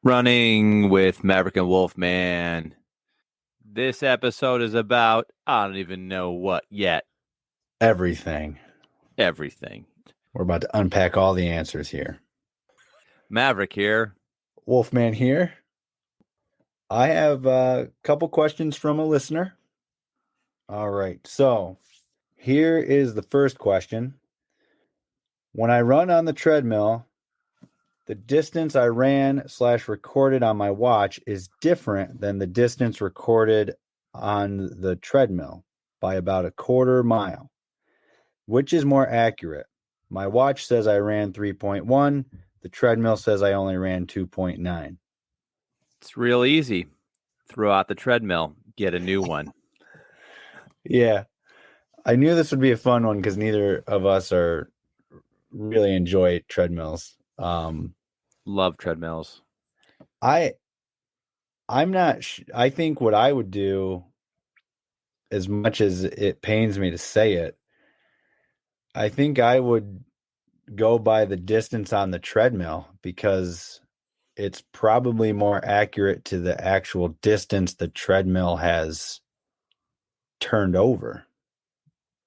Running with Maverick and Wolfman. This episode is about, I don't even know what yet. Everything. Everything. We're about to unpack all the answers here. Maverick here. Wolfman here. I have a couple questions from a listener. All right. So here is the first question. When I run on the treadmill, the distance I ran/recorded on my watch is different than the distance recorded on the treadmill by about a quarter mile. Which is more accurate? My watch says I ran 3.1. The treadmill says I only ran 2.9. It's real easy. Throw out the treadmill. Get a new one. Yeah. I knew this would be a fun one because neither of us really enjoy treadmills. Love treadmills. I'm not. I think what I would do, as much as it pains me to say it, I think I would go by the distance on the treadmill because it's probably more accurate to the actual distance the treadmill has turned over.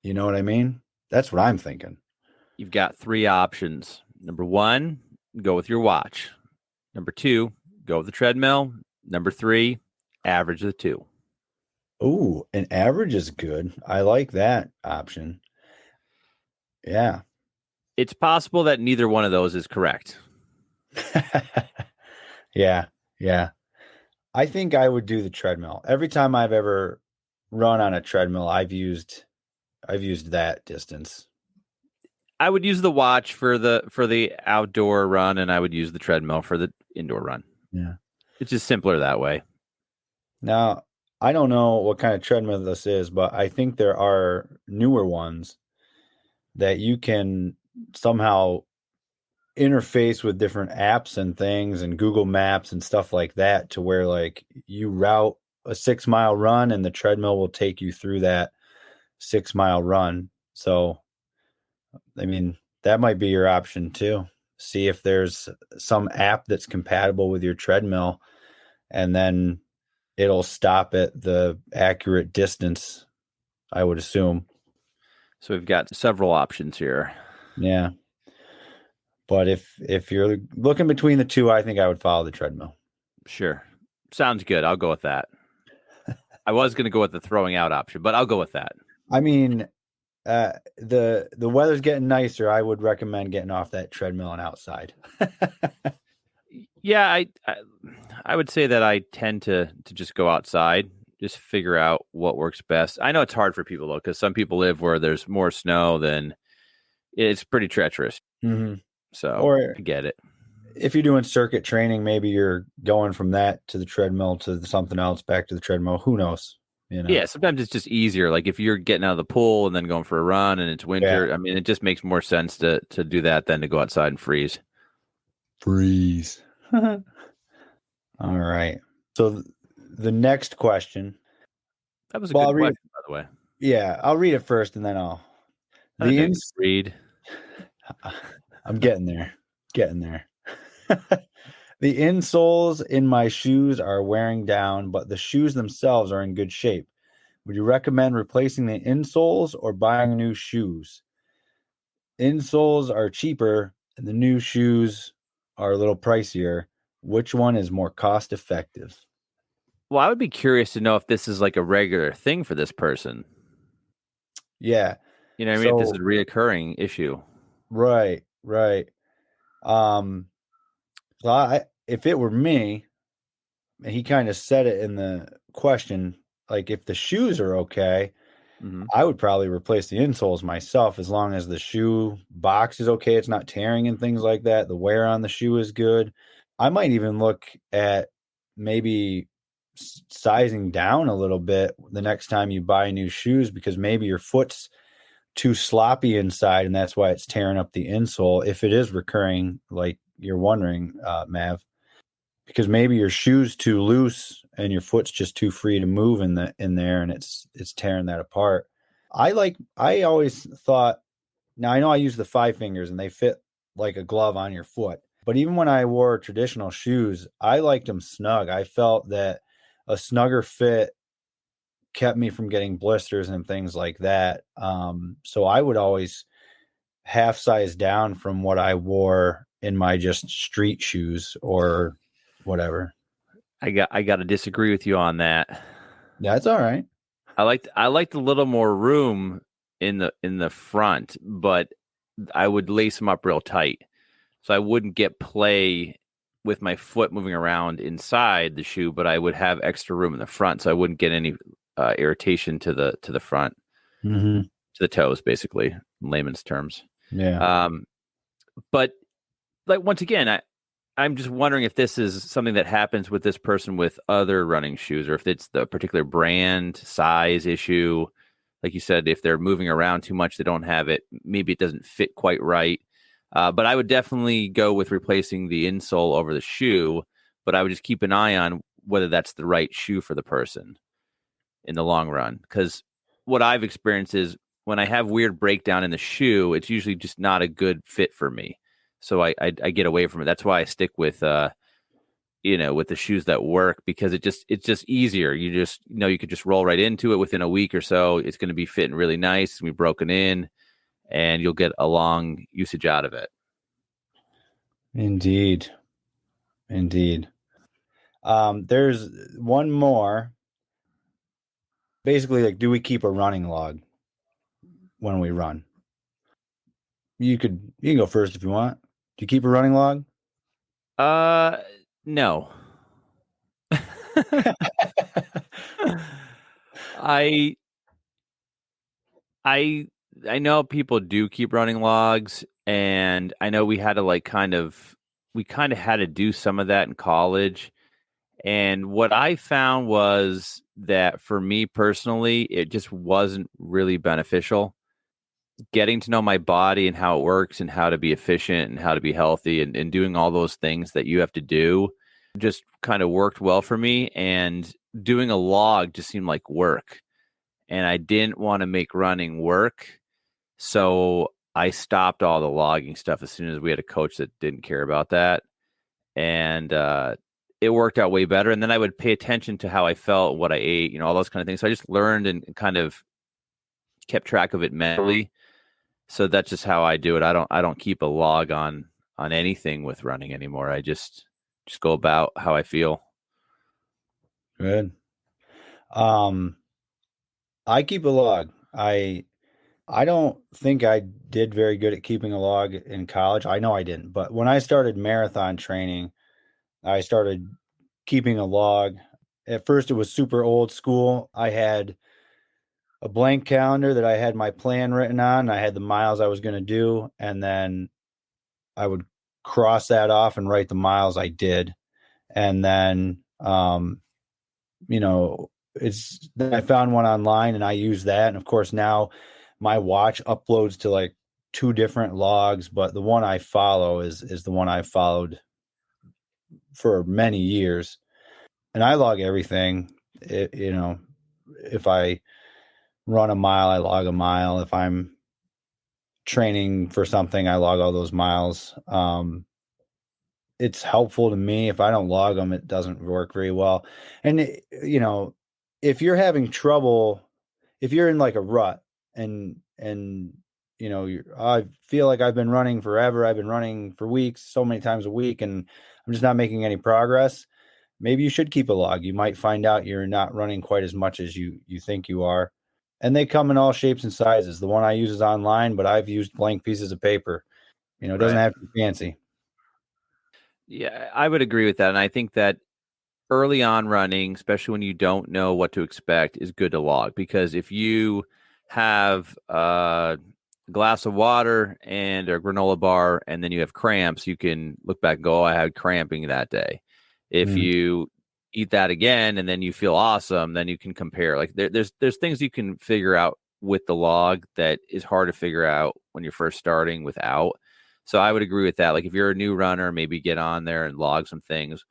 You know what I mean? That's what I'm thinking. You've got three options. Number one, go with your watch. Number two, go with the treadmill. Number three, average the two. Ooh, an average is good. I like that option. Yeah. It's possible that neither one of those is correct. Yeah. I think I would do the treadmill. Every time I've ever run on a treadmill, I've used that distance. I would use the watch for the outdoor run, and I would use the treadmill for the indoor run. Yeah. It's just simpler that way. Now, I don't know what kind of treadmill this is, but I think there are newer ones that you can somehow interface with different apps and things and Google Maps and stuff like that to where like you route a 6-mile run and the treadmill will take you through that 6-mile run. So, I mean, that might be your option too. See if there's some app that's compatible with your treadmill and then it'll stop at the accurate distance, I would assume. So we've got several options here. Yeah. But if you're looking between the two, I think I would follow the treadmill. Sure. Sounds good. I'll go with that. I was going to go with the throwing out option, but I'll go with that. I mean, the weather's getting nicer. I would recommend getting off that treadmill and outside. Yeah, I would say that I tend to just go outside, just figure out what works best. I know it's hard for people, though, because some people live where there's more snow than it's pretty treacherous. Mm-hmm. So or I get it. If you're doing circuit training, maybe you're going from that to the treadmill to something else, back to the treadmill. Who knows? You know? Yeah, sometimes it's just easier. Like if you're getting out of the pool and then going for a run and it's winter, yeah. I mean, it just makes more sense to do that than to go outside and freeze. All right. So the next question. That was a good question, by the way. Yeah, I'll read it first and then I'll read. I'm getting there. The insoles in my shoes are wearing down, but the shoes themselves are in good shape. Would you recommend replacing the insoles or buying new shoes? Insoles are cheaper and the new shoes are a little pricier. Which one is more cost effective? Well, I would be curious to know if this is like a regular thing for this person. Yeah. You know what I mean? If this is a reoccurring issue. Right. So if it were me, and he kind of said it in the question, like if the shoes are okay, I would probably replace the insoles myself as long as the shoe box is okay. It's not tearing and things like that. The wear on the shoe is good. I might even look at maybe sizing down a little bit the next time you buy new shoes because maybe your foot's too sloppy inside and that's why it's tearing up the insole. If it is recurring, like you're wondering, Mav, because maybe your shoe's too loose and your foot's just too free to move in there and it's tearing that apart. I always thought, now I know I use the 5 fingers and they fit like a glove on your foot, But even when I wore traditional shoes, I liked them snug. I felt that a snugger fit kept me from getting blisters and things like that. So I would always half size down from what I wore in my just street shoes or whatever. I got to disagree with you on that. That's all right. I liked a little more room in the front, but I would lace them up real tight, so I wouldn't get play with my foot moving around inside the shoe, but I would have extra room in the front, so I wouldn't get any irritation to the front, Mm-hmm. to the toes, basically, in layman's terms. Yeah. But like once again, I'm just wondering if this is something that happens with this person with other running shoes, or if it's the particular brand size issue. Like you said, if they're moving around too much, they don't have it. Maybe it doesn't fit quite right. But I would definitely go with replacing the insole over the shoe. But I would just keep an eye on whether that's the right shoe for the person in the long run. Because what I've experienced is when I have weird breakdown in the shoe, it's usually just not a good fit for me. So I get away from it. That's why I stick with with the shoes that work, because it's just easier. You just you could just roll right into it within a week or so. It's going to be fitting really nice. It's going to be broken in, and you'll get a long usage out of it. Indeed. There's one more. Basically, like, do we keep a running log when we run? You can go first if you want. Do you keep a running log? No. I I I know people do keep running logs, and I know we had to we kind of had to do some of that in college. And what I found was that for me personally, it just wasn't really beneficial. Getting to know my body and how it works and how to be efficient and how to be healthy, and doing all those things that you have to do just kind of worked well for me. And doing a log just seemed like work. And I didn't want to make running work. So I stopped all the logging stuff as soon as we had a coach that didn't care about that. And it worked out way better. And then I would pay attention to how I felt, what I ate, all those kind of things. So I just learned and kind of kept track of it mentally. So that's just how I do it. I don't keep a log on anything with running anymore. I just go about how I feel. Good. I keep a log. I don't think I did very good at keeping a log in college. I know I didn't, but when I started marathon training, I started keeping a log. At first, it was super old school. I had a blank calendar that I had my plan written on. I had the miles I was going to do, and then I would cross that off and write the miles I did. And then, then I found one online and I use that. And of course, now my watch uploads to like 2 different logs, but the one I follow is the one I followed for many years. And I log everything. If I run a mile, I log a mile. If I'm training for something, I log all those miles. It's helpful to me. If I don't log them, it doesn't work very well. And if you're having trouble, if you're in like a rut and I feel like I've been running forever, I've been running for weeks, so many times a week, and I'm just not making any progress, maybe you should keep a log. You might find out you're not running quite as much as you think you are. And they come in all shapes and sizes. The one I use is online, but I've used blank pieces of paper. It doesn't Right. have to be fancy. Yeah, I would agree with that. And I think that early on running, especially when you don't know what to expect, is good to log, because if you have a glass of water and a granola bar and then you have cramps, you can look back and go, oh, I had cramping that day. If you eat that again and then you feel awesome, then you can compare. Like there's things you can figure out with the log that is hard to figure out when you're first starting without. So I would agree with that. Like if you're a new runner, maybe get on there and log some things.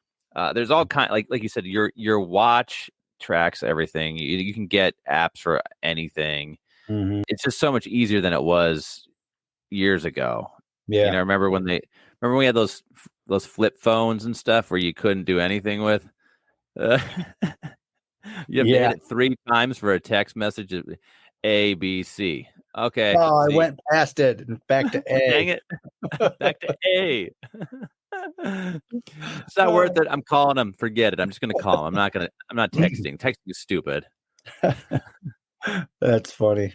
There's all kind, like you said, your watch tracks everything. You can get apps for anything. Mm-hmm. It's just so much easier than it was years ago. Yeah. Remember when we had those those flip phones and stuff where you couldn't do anything with. Uh, you have to hit Yeah. it 3 times for a text message. A, B, C. Okay, Oh, I Z. went past it and back to Dang A. it. Back to A. It's not worth it. I'm calling him. Forget it. I'm just gonna call him. I'm not texting. Texting is stupid. That's funny.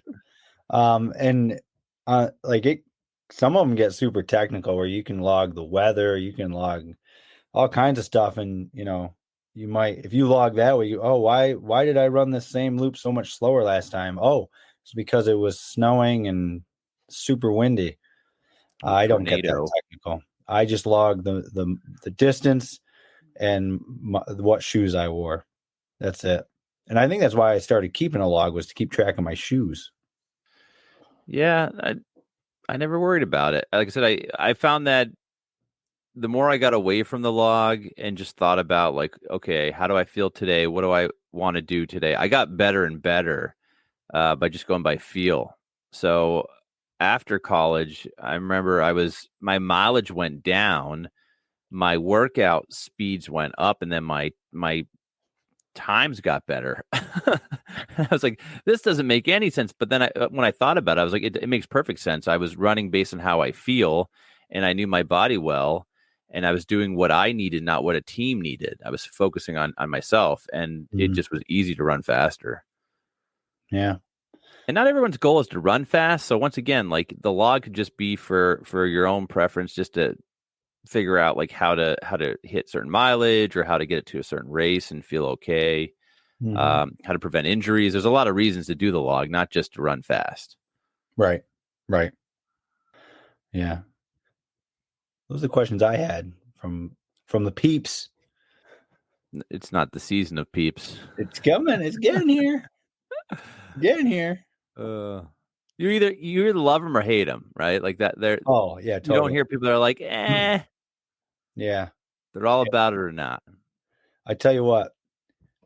And like it, some of them get super technical where you can log the weather, you can log all kinds of stuff, and you might, if you log that way, why did I run this same loop so much slower last time? Oh, it's because it was snowing and super windy. Or I don't get that tornado. technical. I just log the distance and what shoes I wore. That's it. And I think that's why I started keeping a log, was to keep track of my shoes. Yeah, I never worried about it. Like I said, I found that the more I got away from the log and just thought about, like, okay, how do I feel today? What do I want to do today? I got better and better by just going by feel. So after college, I remember my mileage went down, my workout speeds went up, and then my times got better. I was like, this doesn't make any sense. But then when I thought about it, I was like, it makes perfect sense. I was running based on how I feel, and I knew my body well, and I was doing what I needed, not what a team needed. I was focusing on myself, and it just was easy to run faster. Yeah. And not everyone's goal is to run fast. So once again, like, the log could just be for your own preference, just to figure out like how to hit certain mileage, or how to get it to a certain race and feel okay. Mm-hmm. How to prevent injuries. There's a lot of reasons to do the log, not just to run fast. Right. Right. Yeah. Those are the questions I had from the peeps. It's not the season of peeps. It's coming. It's getting here. Getting here. You either love them or hate them, right? Like that. Oh, yeah, You don't totally. hear people that are like, eh. Yeah. They're all Yeah. about it or not. I tell you what,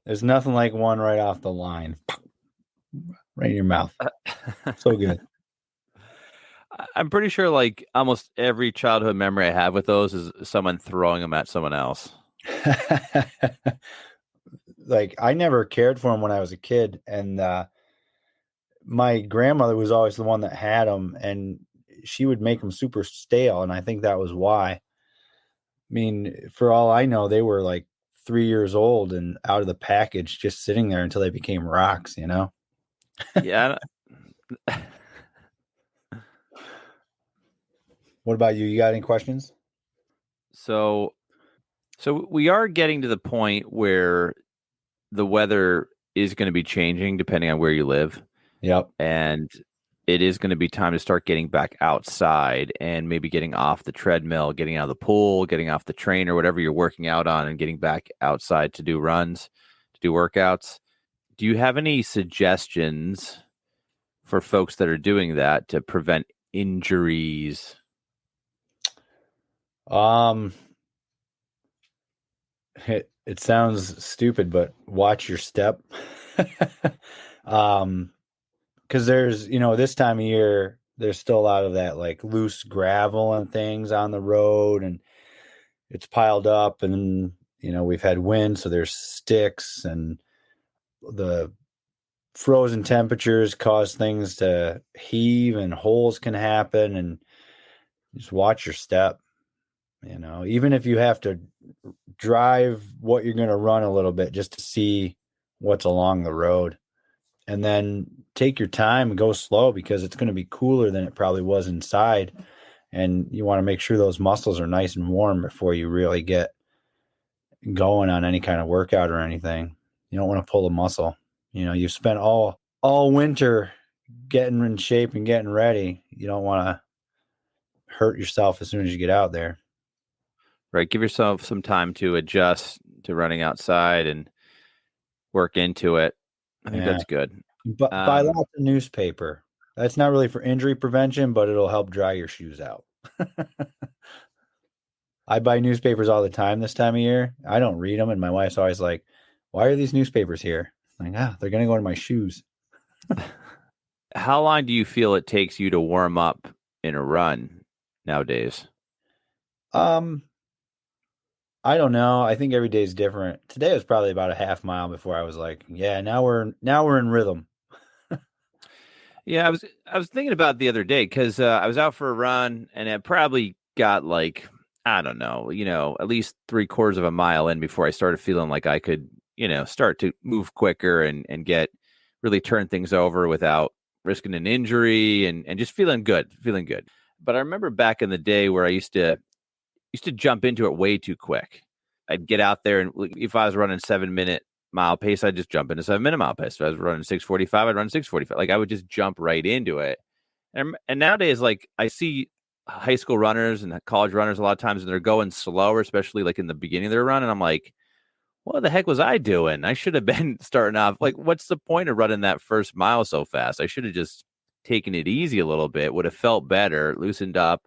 there's nothing like one right off the line. Right in your mouth. So good. I'm pretty sure like almost every childhood memory I have with those is someone throwing them at someone else. Like, I never cared for them when I was a kid, and my grandmother was always the one that had them, and she would make them super stale, and I think that was why. I mean, for all I know, they were like 3 years old and out of the package, just sitting there until they became rocks, Yeah. What about you? You got any questions? So we are getting to the point where the weather is going to be changing depending on where you live. Yep. And it is going to be time to start getting back outside and maybe getting off the treadmill, getting out of the pool, getting off the train or whatever you're working out on, and getting back outside to do runs, to do workouts. Do you have any suggestions for folks that are doing that to prevent injuries? It sounds stupid, but watch your step. Because there's, this time of year, there's still a lot of that like loose gravel and things on the road, and it's piled up, and we've had wind, so there's sticks, and the frozen temperatures cause things to heave, and holes can happen, and just watch your step. Even if you have to drive what you're going to run a little bit just to see what's along the road, and then take your time and go slow, because it's going to be cooler than it probably was inside. And you want to make sure those muscles are nice and warm before you really get going on any kind of workout or anything. You don't want to pull a muscle. You've spent all winter getting in shape and getting ready. You don't want to hurt yourself as soon as you get out there. Right. Give yourself some time to adjust to running outside and work into it. I think that's good. But buy lots of newspaper. That's not really for injury prevention, but it'll help dry your shoes out. I buy newspapers all the time this time of year. I don't read them, and my wife's always like, "Why are these newspapers here?" I'm like, they're gonna go into my shoes. How long do you feel it takes you to warm up in a run nowadays? I don't know. I think every day is different. Today was probably about a half mile before I was like, yeah, now we're in rhythm. Yeah, I was thinking about it the other day because I was out for a run and it probably got like I don't know, at least 3/4 of a mile in before I started feeling like I could, start to move quicker and get really turn things over without risking an injury and just feeling good, feeling good. But I remember back in the day where I used to jump into it way too quick. I'd get out there and if I was running 7-minute mile pace, I'd just jump into 7-minute mile pace. If I was running 6:45, I'd run 6:45. Like I would just jump right into it. And nowadays, like I see high school runners and college runners a lot of times, and they're going slower, especially like in the beginning of their run. And I'm like, what the heck was I doing? I should have been starting off. Like, what's the point of running that first mile so fast? I should have just taken it easy a little bit, would have felt better, loosened up,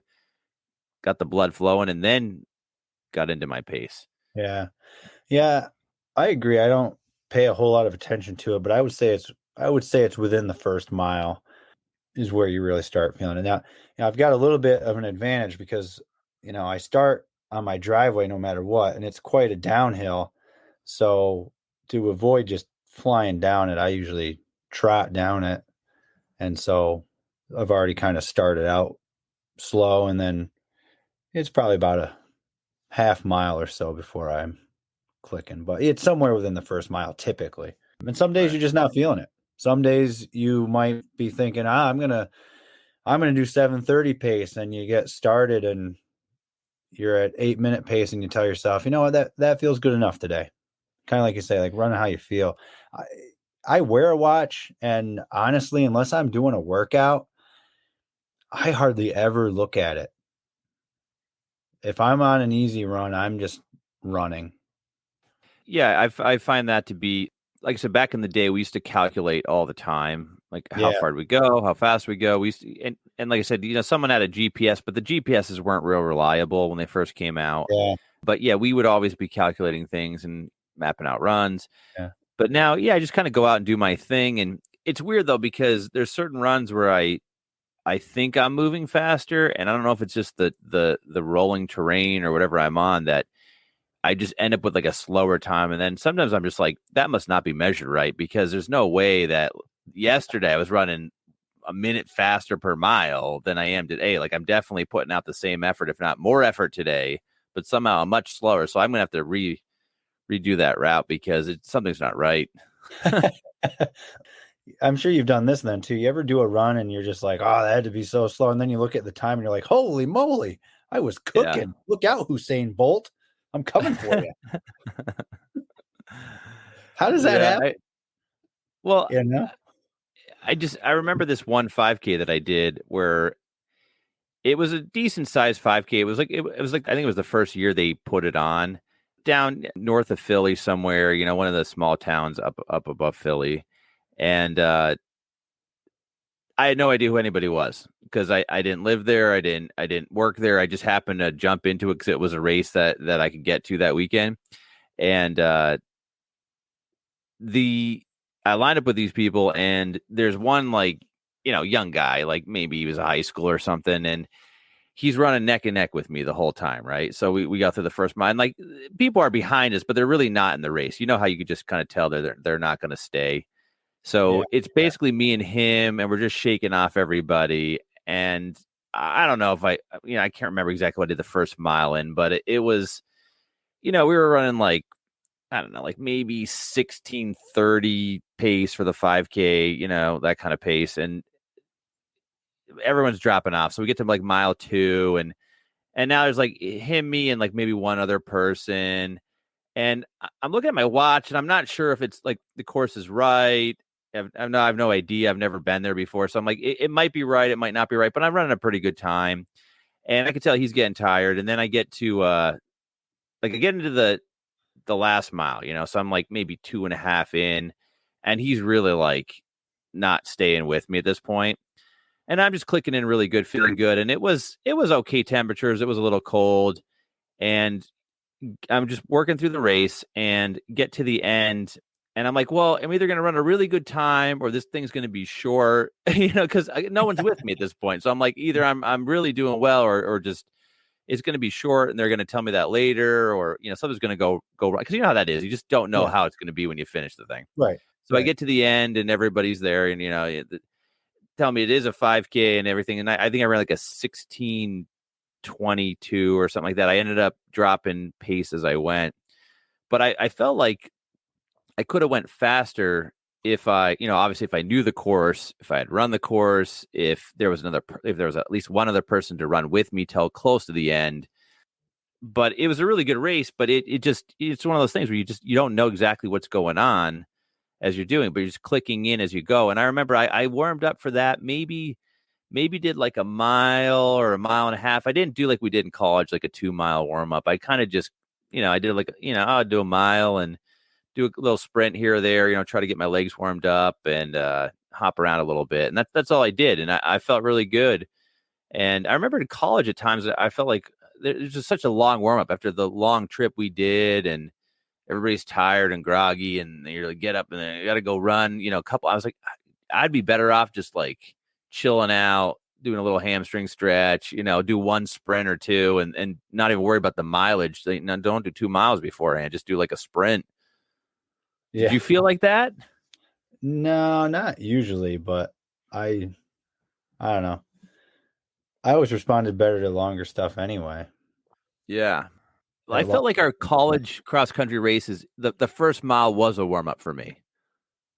got the blood flowing, and then got into my pace. Yeah. Yeah. I agree. I don't pay a whole lot of attention to it, but I would say it's within the first mile is where you really start feeling it. Now I've got a little bit of an advantage because, I start on my driveway no matter what, and it's quite a downhill. So to avoid just flying down it, I usually trot down it. And so I've already kind of started out slow, and then it's probably about a half mile or so before I'm clicking, but it's somewhere within the first mile typically. And some days Right. you're just not feeling it. Some days you might be thinking, I'm gonna do 7:30 pace, and you get started and you're at 8-minute pace, and you tell yourself, you know what, that feels good enough today. Kind of like you say, like run how you feel. I, I wear a watch, and honestly, unless I'm doing a workout, I hardly ever look at it. If I'm on an easy run, I'm just running. Yeah, I find that to be like I said, back in the day, we used to calculate all the time, like how Yeah, far we go, how fast we go. We used to, and like I said, someone had a GPS, but the GPSs weren't real reliable when they first came out. yeah, But yeah, we would always be calculating things and mapping out runs. yeah, But now, yeah, I just kind of go out and do my thing. And it's weird though, because there's certain runs where I think I'm moving faster, and I don't know if it's just the rolling terrain or whatever I'm on that I just end up with like a slower time. And then sometimes I'm just like, that must not be measured right because there's no way that yesterday I was running a minute faster per mile than I am today. Like I'm definitely putting out the same effort, if not more effort today, but somehow I'm much slower. So I'm gonna have to redo that route because something's not right. I'm sure you've done this then too. You ever do a run and you're just like, oh, that had to be so slow. And then you look at the time and you're like, holy moly, I was Yeah. cooking. Look out, Hussein Bolt. I'm coming for you. How does that Yeah. happen? Well, You know? I remember this one 5K that I did where it was a decent sized 5K. It was like I think it was the first year they put it on down north of Philly somewhere, one of the small towns up above Philly. And I had no idea who anybody was because I didn't live there. I didn't work there. I just happened to jump into it because it was a race that I could get to that weekend. And the I lined up with these people, and there's one like young guy, like maybe he was a high school or something, and he's running neck and neck with me the whole time, right? So we got through the first mile, and like people are behind us, but they're really not in the race. You know how you could just kind of tell they're not going to stay. Yeah. So it's basically me and him, and we're just shaking off everybody. And I don't know if I can't remember exactly what I did the first mile in, but it was, we were running like, I don't know, like maybe 16:30 pace for the 5K, that kind of pace. And everyone's dropping off. So we get to like mile 2, and now there's like him, me, and like maybe one other person. And I'm looking at my watch, and I'm not sure if it's like the course is right. I have no idea. I've never been there before. So I'm like, it might be right. It might not be right, but I'm running a pretty good time. And I can tell he's getting tired. And then I get to, like I get into the last mile, so I'm like maybe 2.5 in, and he's really like not staying with me at this point. And I'm just clicking in really good, feeling good. And it was okay temperatures. It was a little cold, and I'm just working through the race and get to the end. And I'm like, well, I'm either going to run a really good time or this thing's going to be short, because no one's with me at this point. So I'm like, either I'm really doing well or just it's going to be short, and they're going to tell me that later, or something's going to go right, because you know how that is. You just don't know Yeah. how it's going to be when you finish the thing. Right. So I Right. get to the end, and everybody's there, and tell me it is a 5K and everything, and I think I ran like a 16:22 or something like that. I ended up dropping pace as I went, but I felt like I could have went faster if obviously if I knew the course, if I had run the course, if there was at least one other person to run with me till close to the end. But it was a really good race, but it's one of those things where you don't know exactly what's going on as you're doing, but you're just clicking in as you go. And I remember I warmed up for that, maybe did like a mile or a mile and a half. I didn't do like we did in college, like a 2 mile warm up. I kind of just, I did like, I'll do a mile and do a little sprint here or there, try to get my legs warmed up and hop around a little bit. And that's all I did. And I felt really good. And I remember in college at times I felt like there's just such a long warm up after the long trip we did, and everybody's tired and groggy, and you're like, get up and then you got to go run, a couple. I was like, I'd be better off just like chilling out, doing a little hamstring stretch, do one sprint or two, and not even worry about the mileage. Don't do 2 miles beforehand. Just do like a sprint. Did Yeah. you feel like that? No, not usually, but I don't know. I always responded better to longer stuff anyway. Yeah. I That felt long, like our college cross country races, the first mile was a warm up for me.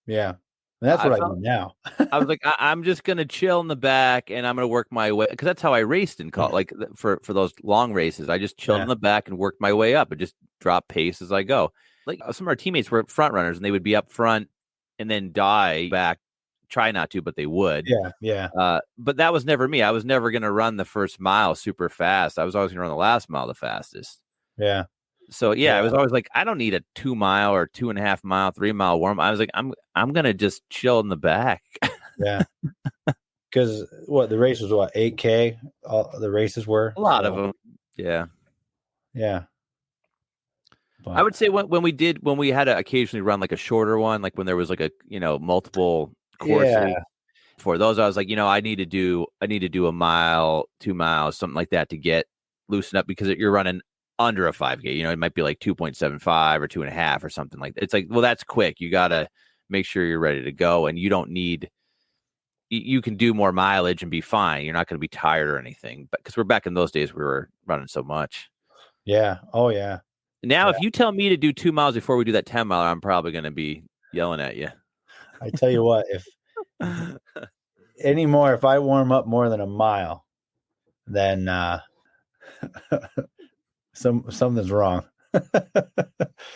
yeah. And that's I what I do felt now. I was like, I'm just gonna chill in the back, and I'm gonna work my way, because that's how I raced in college. Like for those long races, I just chilled Yeah. in the back and worked my way up, and just drop pace as I go. Like some of our teammates were front runners, and they would be up front and then die back. Try not to, but they would. Yeah. Yeah. But that was never me. I was never gonna run the first mile super fast. I was always gonna run the last mile the fastest. Yeah. So yeah, I Yeah. was always like, I don't need a 2 mile or 2.5 mile, 3 mile warm. I was like, I'm gonna just chill in the back. Yeah. Because the race was 8K? All the races were. A lot of So them. Yeah. yeah. I But would say when we had to occasionally run like a shorter one, like when there was like a, multiple courses. yeah. For those, I was like, I need to do a mile, 2 miles, something like that to get loosened up, because you're running under a 5K. It might be like 2.75 or 2.5 or something like that. It's like, well, that's quick. You got to make sure you're ready to go, and you don't need. You can do more mileage and be fine. You're not going to be tired or anything. But because we're back in those days, we were running so much. Yeah. Oh yeah. Now, Yeah. if you tell me to do 2 miles before we do that 10 mile, I'm probably going to be yelling at you. I tell you what, if anymore, if I warm up more than a mile, then something's wrong.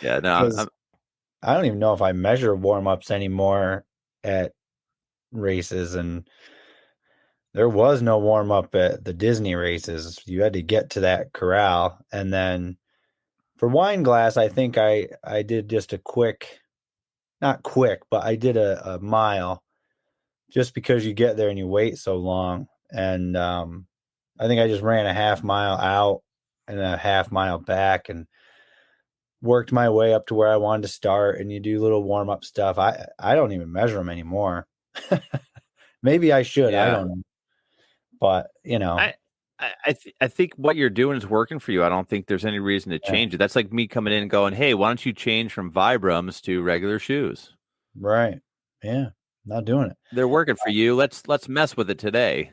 Yeah, no, Because I don't even know if I measure warm ups anymore at races, and there was no warm up at the Disney races. You had to get to that corral, and then for wine glass, I think I did just a quick, not quick, but I did a mile, just because you get there and you wait so long. And I think I just ran a half mile out and a half mile back, and worked my way up to where I wanted to start. And you do little warm up stuff. I don't even measure them anymore. Maybe I should. I yeah. don't know. But I think what you're doing is working for you. I don't think there's any reason to yeah, change it. That's like me coming in and going, "Hey, why don't you change from Vibrams to regular shoes? right. Yeah, not doing it. They're working for you. Let's mess with it today."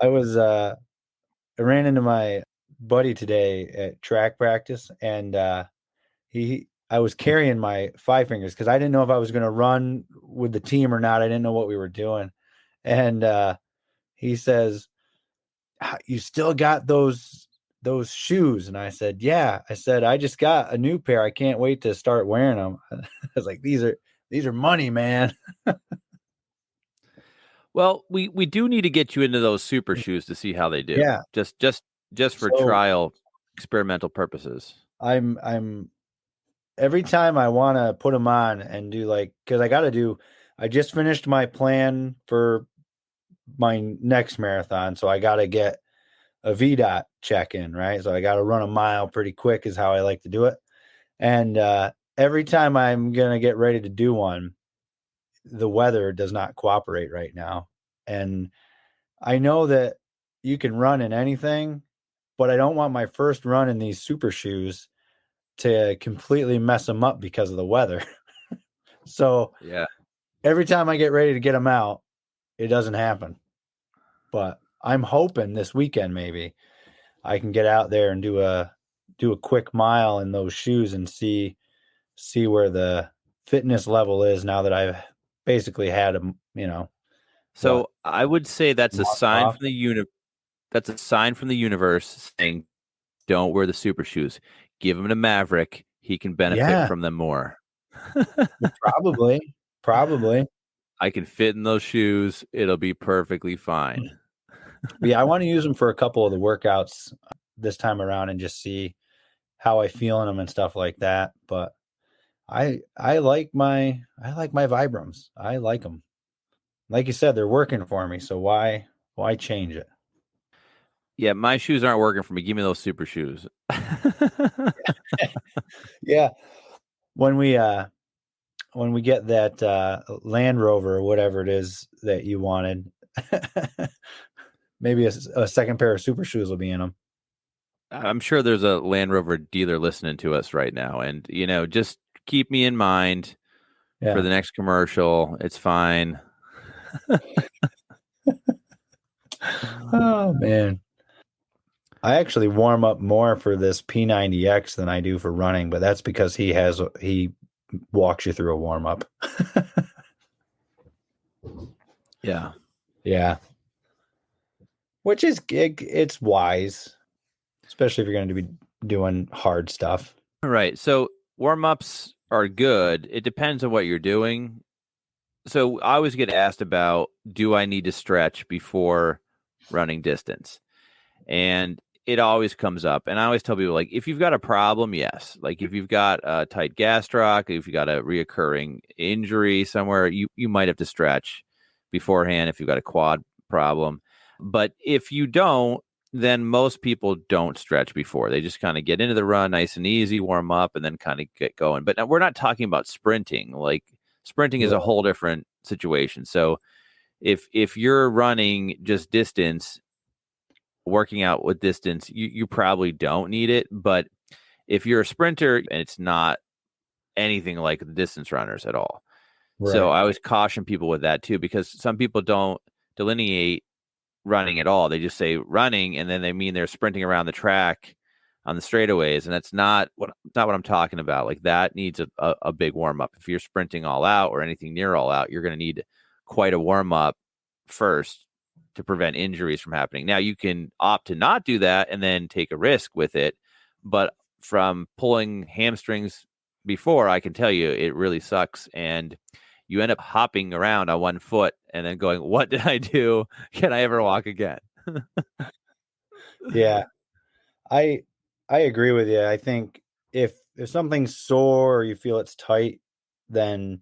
I ran into my buddy today at track practice, and I was carrying my five fingers because I didn't know if I was going to run with the team or not. I didn't know what we were doing. And he says, "You still got those shoes?" And I said, "Yeah." I said, "I just got a new pair. I can't wait to start wearing them." I was like, these are money, man." Well, we do need to get you into those super shoes to see how they do. Yeah. Just for So trial experimental purposes. I'm every time I want to put them on and do, like, because I just finished my plan for my next marathon. So I got to get a VDOT check in, right? So I got to run a mile pretty quick is how I like to do it. And every time I'm going to get ready to do one, the weather does not cooperate right now. And I know that you can run in anything, but I don't want my first run in these super shoes to completely mess them up because of the weather. So Yeah. every time I get ready to get them out, it doesn't happen. But I'm hoping this weekend maybe I can get out there and do a quick mile in those shoes and see where the fitness level is now that I've basically had them, what, So I would say that's a month sign off. from the That's a sign from the universe saying, "Don't wear the super shoes. Give him to Maverick. He can benefit Yeah, from them more. probably, probably. I can fit in those shoes. It'll be perfectly fine." But yeah, I want to use them for a couple of the workouts this time around and just see how I feel in them and stuff like that. But I like my Vibrams. I like them. Like you said, they're working for me. So why change it? Yeah, my shoes aren't working for me. Give me those super shoes. Yeah, when we get that Land Rover or whatever it is that you wanted, maybe a second pair of super shoes will be in them. I'm sure there's a Land Rover dealer listening to us right now, and just keep me in mind for Yeah. the next commercial. It's fine. Oh man. I actually warm up more for this P90X than I do for running, but that's because he walks you through a warm up. Yeah. Yeah. Which is it's wise, especially if you're going to be doing hard stuff. All right. So warm-ups are good. It depends on what you're doing. So I always get asked about, do I need to stretch before running distance? And it always comes up. And I always tell people, like, if you've got a problem, yes. Like if you've got a tight gastroc, if you've got a reoccurring injury somewhere, you might have to stretch beforehand if you've got a quad problem. But if you don't, then most people don't stretch before. They just kind of get into the run nice and easy, warm up, and then kind of get going. But now we're not talking about sprinting. Like sprinting is a whole different situation. So if you're running just distance, working out with distance, you probably don't need it. But if you're a sprinter and it's not anything like the distance runners at all. So Right. I always caution people with that too, because some people don't delineate running at all. They just say running, and then they mean they're sprinting around the track on the straightaways, and that's not what I'm talking about. Like that needs a big warm up. If you're sprinting all out or anything near all out, you're going to need quite a warm up first to prevent injuries from happening. Now you can opt to not do that and then take a risk with it, but from pulling hamstrings before, I can tell you it really sucks, and you end up hopping around on one foot and then going, "What did I do? Can I ever walk again?" Yeah. I I agree with you. I think if something's sore or you feel it's tight, then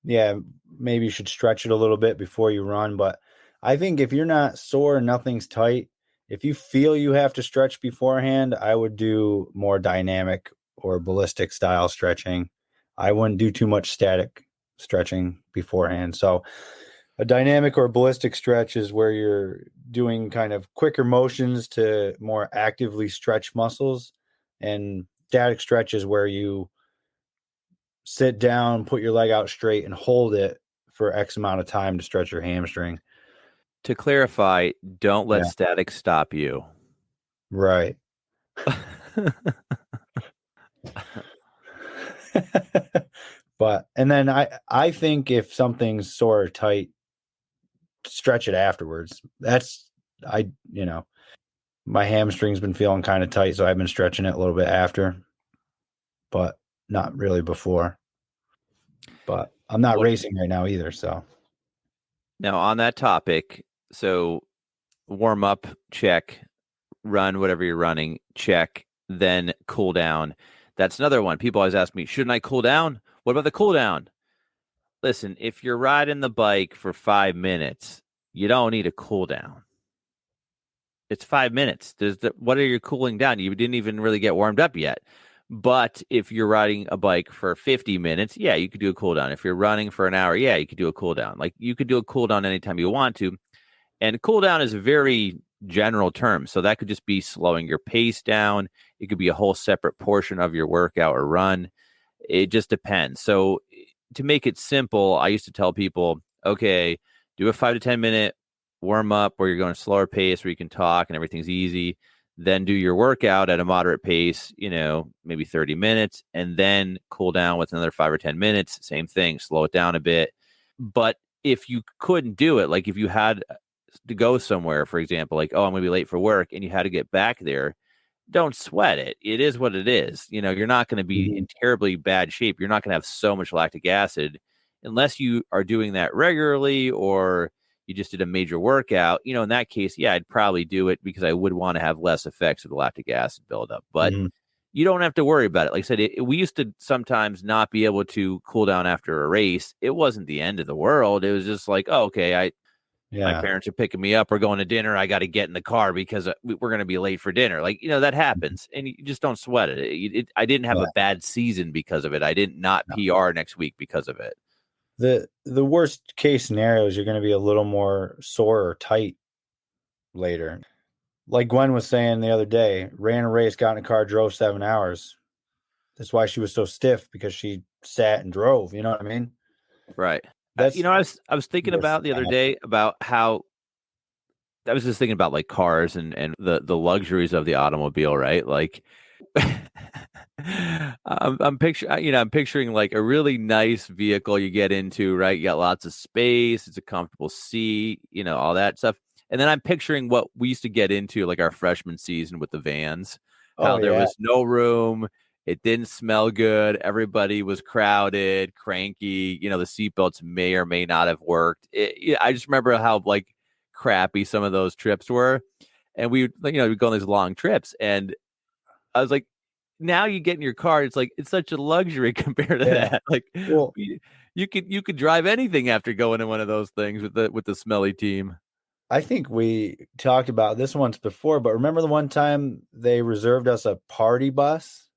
yeah, maybe you should stretch it a little bit before you run. But I think if you're not sore and nothing's tight, if you feel you have to stretch beforehand, I would do more dynamic or ballistic style stretching. I wouldn't do too much static stretching beforehand. So a dynamic or ballistic stretch is where you're doing kind of quicker motions to more actively stretch muscles. And static stretch is where you sit down, put your leg out straight, and hold it for X amount of time to stretch your hamstring. To clarify, don't let Yeah. static stop you. Right. But and then I think if something's sore or tight, stretch it afterwards. That's my hamstring's been feeling kind of tight, so I've been stretching it a little bit after, but not really before. But I'm not What racing right now either, so now on that topic? So warm up, check. Run whatever you're running, check. Then cool down. That's another one. People always ask me, shouldn't I cool down? What about the cool down? Listen, if you're riding the bike for 5 minutes, you don't need a cool down. It's 5 minutes. What are you cooling down? You didn't even really get warmed up yet. But if you're riding a bike for 50 minutes, yeah, you could do a cool down. If you're running for an hour, yeah, you could do a cool down. Like you could do a cool down anytime you want to. And cool down is very general terms. So that could just be slowing your pace down. It could be a whole separate portion of your workout or run. It just depends. So to make it simple, I used to tell people, okay, do a 5 to 10 minute warm up where you're going a slower pace where you can talk and everything's easy. Then do your workout at a moderate pace, maybe 30 minutes, and then cool down with another 5 or 10 minutes. Same thing, slow it down a bit. But if you couldn't do it, like if you had to go somewhere, for example, like, oh, I'm going to be late for work, and you had to get back there, don't sweat it. It is what it is. You're not going to be in terribly bad shape. You're not going to have so much lactic acid unless you are doing that regularly or you just did a major workout. In that case, yeah, I'd probably do it because I would want to have less effects of the lactic acid buildup. But you don't have to worry about it. Like I said, we used to sometimes not be able to cool down after a race. It wasn't the end of the world. It was just like, oh, okay, my parents are picking me up. We're going to dinner. I got to get in the car because we're going to be late for dinner. Like, that happens, and you just don't sweat it. I didn't have a bad season because of it. I didn't not PR next week because of it. The worst case scenario is you're going to be a little more sore or tight later. Like Gwen was saying the other day, ran a race, got in a car, drove 7 hours. That's why she was so stiff, because she sat and drove. You know what I mean? Right. That's I was thinking about the other day about how I was just thinking about like cars and the luxuries of the automobile, right? Like I'm picturing like a really nice vehicle you get into, right? You got lots of space, it's a comfortable seat, all that stuff. And then I'm picturing what we used to get into like our freshman season with the vans, how there was no room, it didn't smell good, everybody was crowded, cranky, the seatbelts may or may not have worked. I just remember how like crappy some of those trips were, and we'd go on these long trips, and I was like, now you get in your car, it's like it's such a luxury compared to that. Like, well, you could drive anything after going in one of those things with the smelly team. I think we talked about this once before, but remember the one time they reserved us a party bus?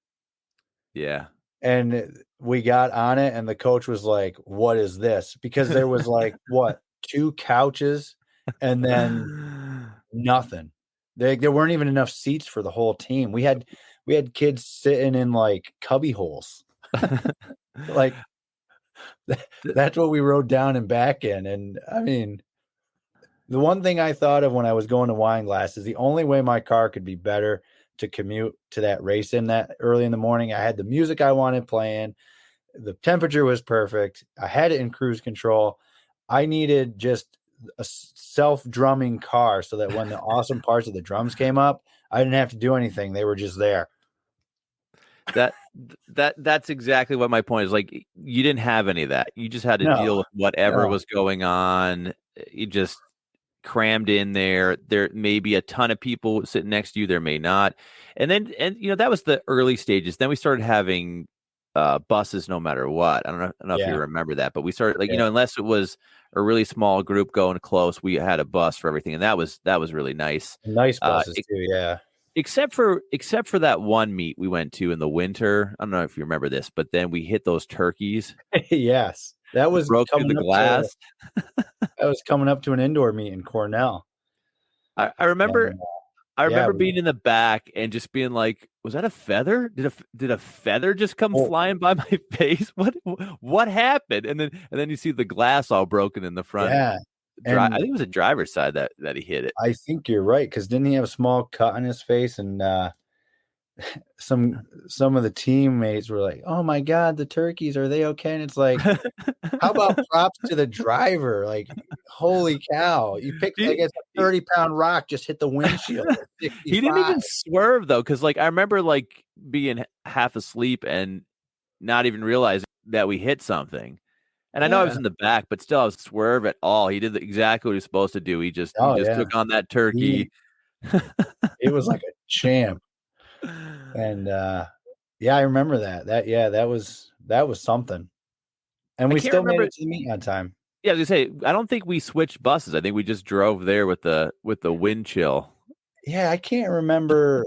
Yeah. And we got on it, and the coach was like, "What is this?" Because there was like, what, 2 couches and then nothing. There weren't even enough seats for the whole team. We had kids sitting in like cubby holes. Like that's what we rode down and back in. And I mean, the one thing I thought of when I was going to Wine Glass is the only way my car could be better to commute to that race in that early in the morning. I had the music I wanted playing. The temperature was perfect. I had it in cruise control. I needed just a self-drumming car so that when the awesome parts of the drums came up, I didn't have to do anything. They were just there. That's exactly what my point is. Like, you didn't have any of that. You just had to deal with whatever was going on. You just crammed in there. There may be a ton of people sitting next to you. There may not. And that was the early stages. Then we started having buses no matter what. I don't know if you remember that, but we started unless it was a really small group going close, we had a bus for everything. And that was really nice. Nice buses too. Yeah. Except for that one meet we went to in the winter. I don't know if you remember this, but then we hit those turkeys. Yes. That was broke through the glass. That was coming up to an indoor meet in Cornell. I remember being in the back and just being like, was that a feather? Did a feather just come flying by my face? What happened? And then you see the glass all broken in the front. Yeah. I think it was a driver's side that he hit it. I think you're right, because didn't he have a small cut on his face? And some of the teammates were like, "Oh my God, the turkeys, are they okay?" And it's like, how about props to the driver? Like, holy cow, you picked, I guess, a 30-pound rock just hit the windshield. He didn't even swerve though, because like I remember like being half asleep and not even realizing that we hit something. And I know I was in the back, but still I was swerve at all. He did exactly what he was supposed to do. He just took on that turkey. It was like a champ. And I remember that. That was something. And we still made it to the meet on time. Yeah, I was gonna say, I don't think we switched buses. I think we just drove there with the wind chill. Yeah, I can't remember.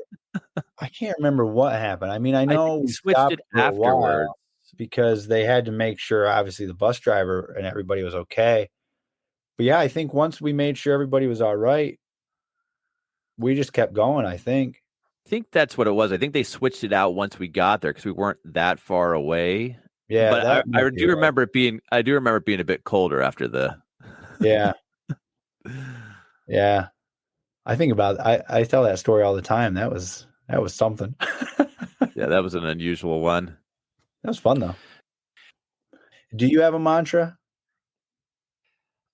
I can't remember what happened. I mean, I know we switched it afterwards because they had to make sure, obviously, the bus driver and everybody was okay. But yeah, I think once we made sure everybody was all right, we just kept going, I think. I think that's what it was. I think they switched it out once we got there because we weren't that far away. Yeah, But that I might be do right. remember it being a bit colder after the. Yeah, yeah. I think about I tell that story all the time. That was something. Yeah, that was an unusual one. That was fun though. Do you have a mantra?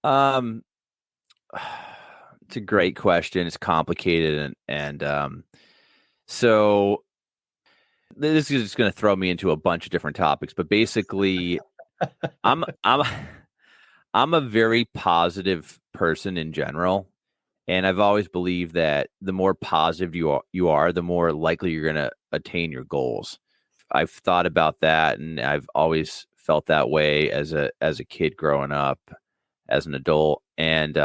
Um, it's a great question. It's complicated and so this is just going to throw me into a bunch of different topics, but basically, I'm I'm a very positive person in general, and I've always believed that the more positive you are, the more likely you're going to attain your goals. I've thought about that, and I've always felt that way as a kid growing up, as an adult, and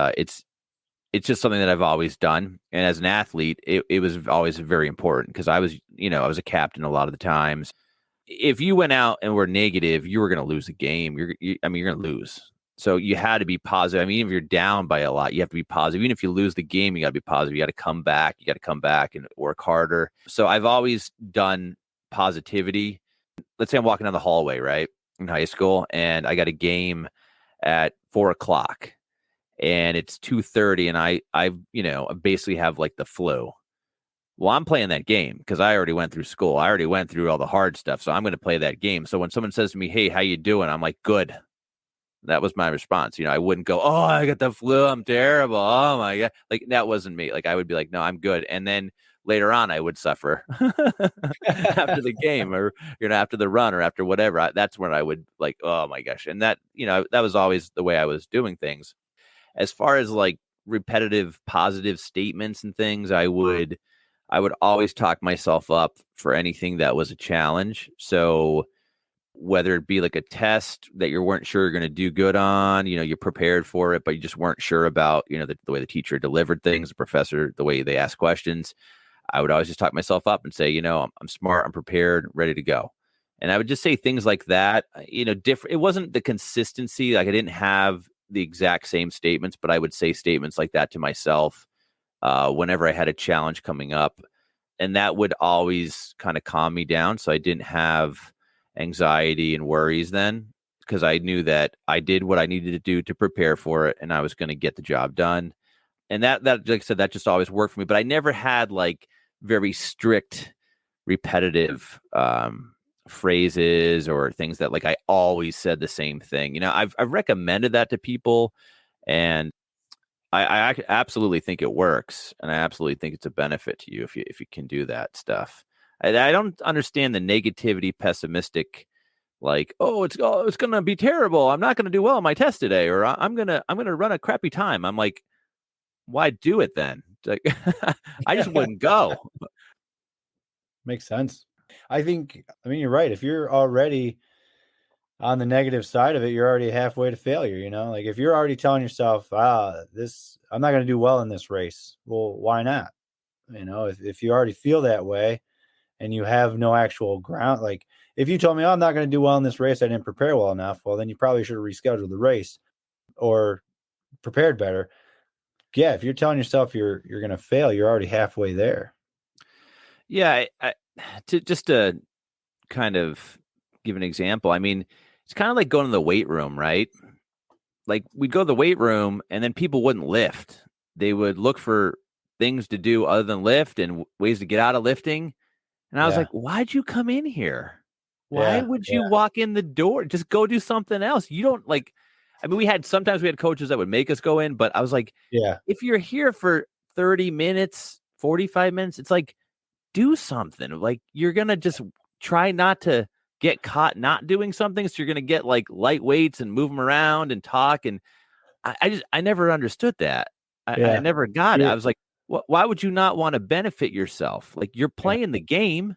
it's just something that I've always done. And as an athlete, it was always very important because I was a captain a lot of the times. If you went out and were negative, you were going to lose the game. I mean, you're going to lose. So you had to be positive. I mean, even if you're down by a lot, you have to be positive. Even if you lose the game, you got to be positive. You got to come back. You got to come back and work harder. So I've always done positivity. Let's say I'm walking down the hallway, right, in high school, and I got a game at 4 o'clock and it's 2:30 and I basically have like the flu. Well, I'm playing that game because I already went through school. I already went through all the hard stuff. So I'm going to play that game. So when someone says to me, "Hey, how you doing?" I'm like, "Good." That was my response. I wouldn't go, "Oh, I got the flu. I'm terrible. Oh my God." Like that wasn't me. Like I would be like, "No, I'm good." And then later on I would suffer after the game or, after the run or after whatever. That's when I would like, "Oh my gosh." And that was always the way I was doing things. As far as like repetitive positive statements and things, I would always talk myself up for anything that was a challenge. So whether it be like a test that you weren't sure you're going to do good on, you're prepared for it, but you just weren't sure about, the way the teacher delivered things, the professor, the way they asked questions. I would always just talk myself up and say, I'm smart, I'm prepared, ready to go. And I would just say things like that, different. It wasn't the consistency. Like I didn't have the exact same statements, but I would say statements like that to myself whenever I had a challenge coming up. And that would always kind of calm me down. So I didn't have anxiety and worries then because I knew that I did what I needed to do to prepare for it and I was going to get the job done. And that, like I said, that just always worked for me. But I never had like very strict, repetitive phrases or things that like I always said the same thing. I've recommended that to people and I absolutely think it works, and I absolutely think it's a benefit to you if you can do that stuff. I don't understand the negativity, pessimistic, like it's gonna be terrible. I'm not gonna do well on my test today, or I'm gonna run a crappy time. I'm like, why do it then? Like, I just wouldn't go. Makes sense. I mean, you're right. If you're already on the negative side of it, you're already halfway to failure, Like if you're already telling yourself, I'm not going to do well in this race. Well, why not? If you already feel that way and you have no actual ground, like if you told me, I'm not going to do well in this race, I didn't prepare well enough. Well, then you probably should have rescheduled the race or prepared better. Yeah. If you're telling yourself you're going to fail, you're already halfway there. Yeah. To kind of give an example, I mean, it's kind of like going to the weight room, right? Like we'd go to the weight room and then people wouldn't lift. They would look for things to do other than lift and ways to get out of lifting. And I was Yeah. like, why'd you come in here? Why Yeah. would Yeah. you walk in the door? Just go do something else. You don't like, I mean, sometimes we had coaches that would make us go in, but I was like, Yeah. if you're here for 30 minutes, 45 minutes, it's like, do something. Like you're going to just try not to get caught not doing something. So you're going to get like light weights and move them around and talk. And I never understood that. I Yeah. never got it. You're, I was like, why would you not want to benefit yourself? Like you're yeah. playing the game,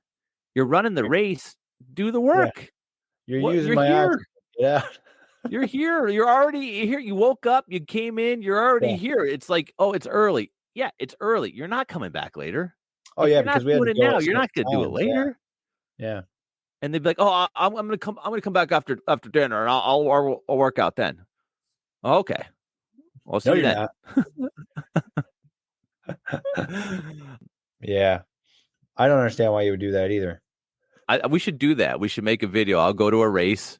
you're running the You're, race, do the yeah. work. You're What using you're my here. oxygen. Yeah. You're here. You're already here. You woke up, you came in, you're already Yeah. here. It's like, oh, it's early. Yeah, it's early. You're not coming back later. Oh If yeah, you're not because we had doing to it go now, at you're certain not gonna do it times. Yeah. later. Yeah. And they'd be like, "Oh, I'm gonna come. I'm gonna come back after dinner, and I'll work out then." Okay, I'll see No, you you're then. not. Yeah. I don't understand why you would do that either. We should do that. We should make a video. I'll go to a race.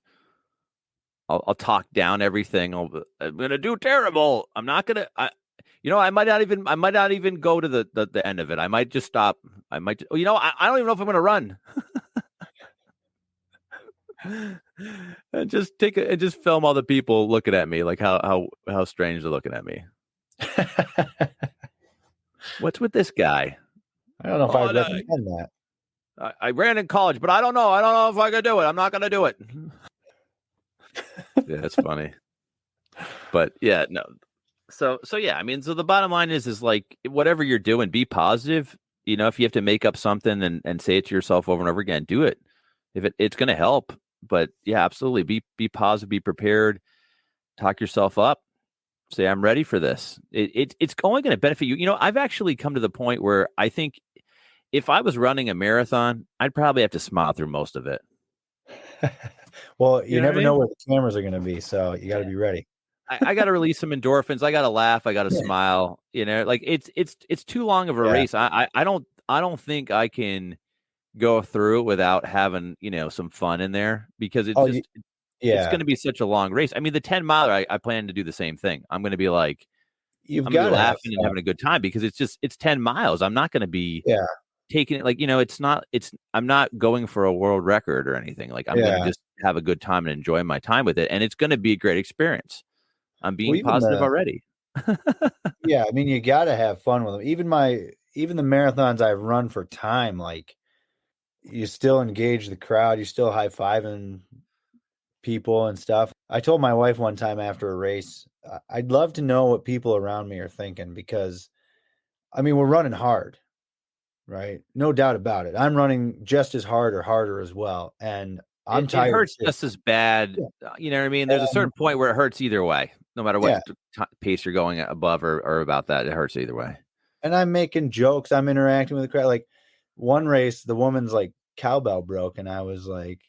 I'll talk down everything. I'm gonna do terrible. I'm not gonna. I might not even. I might not even go to the end of it. I might just stop. I might. I don't even know if I'm gonna run. And just film all the people looking at me, like how strange they're looking at me. What's with this guy? I don't know if Oh, I'd recommend that. I ran in college, but I don't know. I don't know if I could do it. I'm not gonna do it. Yeah, that's funny. But yeah, no. So yeah, I mean, so the bottom line is like whatever you're doing, be positive. If you have to make up something and say it to yourself over and over again, do it. If it's going to help. But yeah, absolutely, be positive, be prepared, talk yourself up, say I'm ready for this. It's only going to benefit you. I've actually come to the point where I think if I was running a marathon, I'd probably have to smile through most of it. Well, you You know what never I know mean? where the cameras are going to be, so you got to be ready. I got to release some endorphins. I got to laugh. I got to smile. Like it's too long of a Yeah. race. I don't think I can go through it without having some fun in there because it's just it's Yeah. going to be such a long race. I mean, the 10 miler, I plan to do the same thing. I'm going to be like, You've I'm going to got be to have laughing and fun. having a good time because it's 10 miles. I'm not going to be Yeah. taking it like, I'm not going for a world record or anything. Like I'm going to Yeah. just have a good time and enjoy my time with it. And it's going to be a great experience. I'm Well, being positive already. yeah, I mean, you got to have fun with them. Even the marathons I've run for time, like you still engage the crowd, you still high fiving people and stuff. I told my wife one time after a race, I'd love to know what people around me are thinking because, I mean, we're running hard, right? No doubt about it. I'm running just as hard or harder as well, and I'm It tired hurts too. just as bad. Yeah. You know what I mean? There's a certain point where it hurts either way, no matter what Yeah. pace you're going above or about that. It hurts either way. And I'm making jokes. I'm interacting with the crowd. Like one race, the woman's like cowbell broke, and I was like,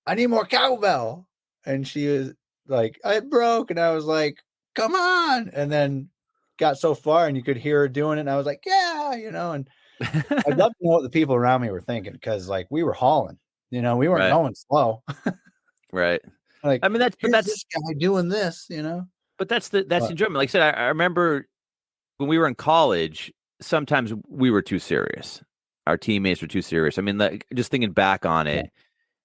I need more cowbell. And she was like, I broke. And I was like, come on. And then got so far and you could hear her doing it. And I was like, yeah, and I'd love to know what the people around me were thinking because like we were hauling, we weren't Right. going slow. Right. Like, I mean, here's this guy doing this, but that's the But, enjoyment. Like I said, I remember when we were in college, sometimes we were too serious. Our teammates were too serious. I mean, just thinking back on yeah, it,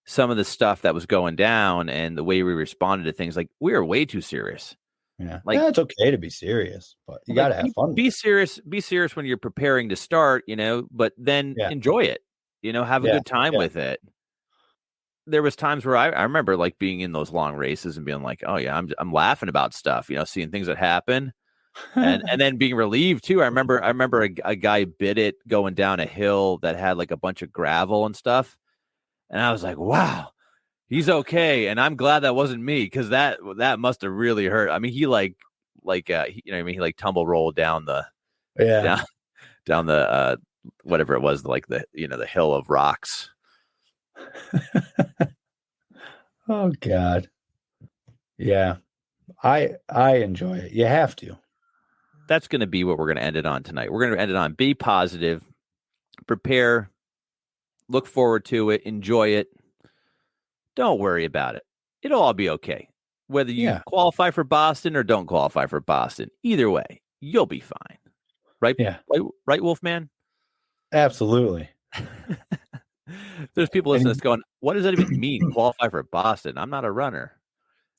some of the stuff that was going down and the way we responded to things, like we were way too serious. yeah. Like, Yeah, it's okay to be serious, but you got like to have fun with be it. serious. Be serious when you're preparing to start, but then Yeah. enjoy it. Have a Yeah. good time Yeah. with it. There was times where I remember like being in those long races and being like, oh yeah, I'm laughing about stuff, seeing things that happen and then being relieved too. I remember a guy bit it going down a hill that had like a bunch of gravel and stuff, and I was like, wow, he's okay, and I'm glad that wasn't me because that must have really hurt. I mean, he he like tumble rolled down the Yeah. down down the whatever it was, like the hill of rocks. Oh God. Yeah. I enjoy it. You have to. That's going to be what we're going to end it on tonight. We're going to end it on be positive, prepare, look forward to it, enjoy it. Don't worry about it. It'll all be okay. Whether you Yeah. qualify for Boston or don't qualify for Boston, either way, you'll be fine. Right? Yeah. Right, Wolfman? Absolutely. There's people listening And that's going, what does that even mean? Qualify for Boston? I'm not a runner.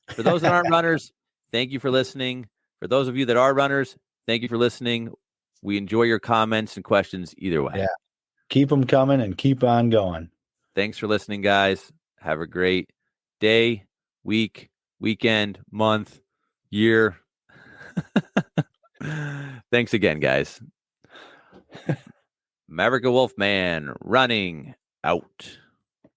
For those that aren't runners, thank you for listening. For those of you that are runners, thank you for listening. We enjoy your comments and questions either way. yeah, keep them coming and keep on going. Thanks for listening, guys. Have a great day, week, weekend, month, year. Thanks again, guys. Maverick and Wolfman running out.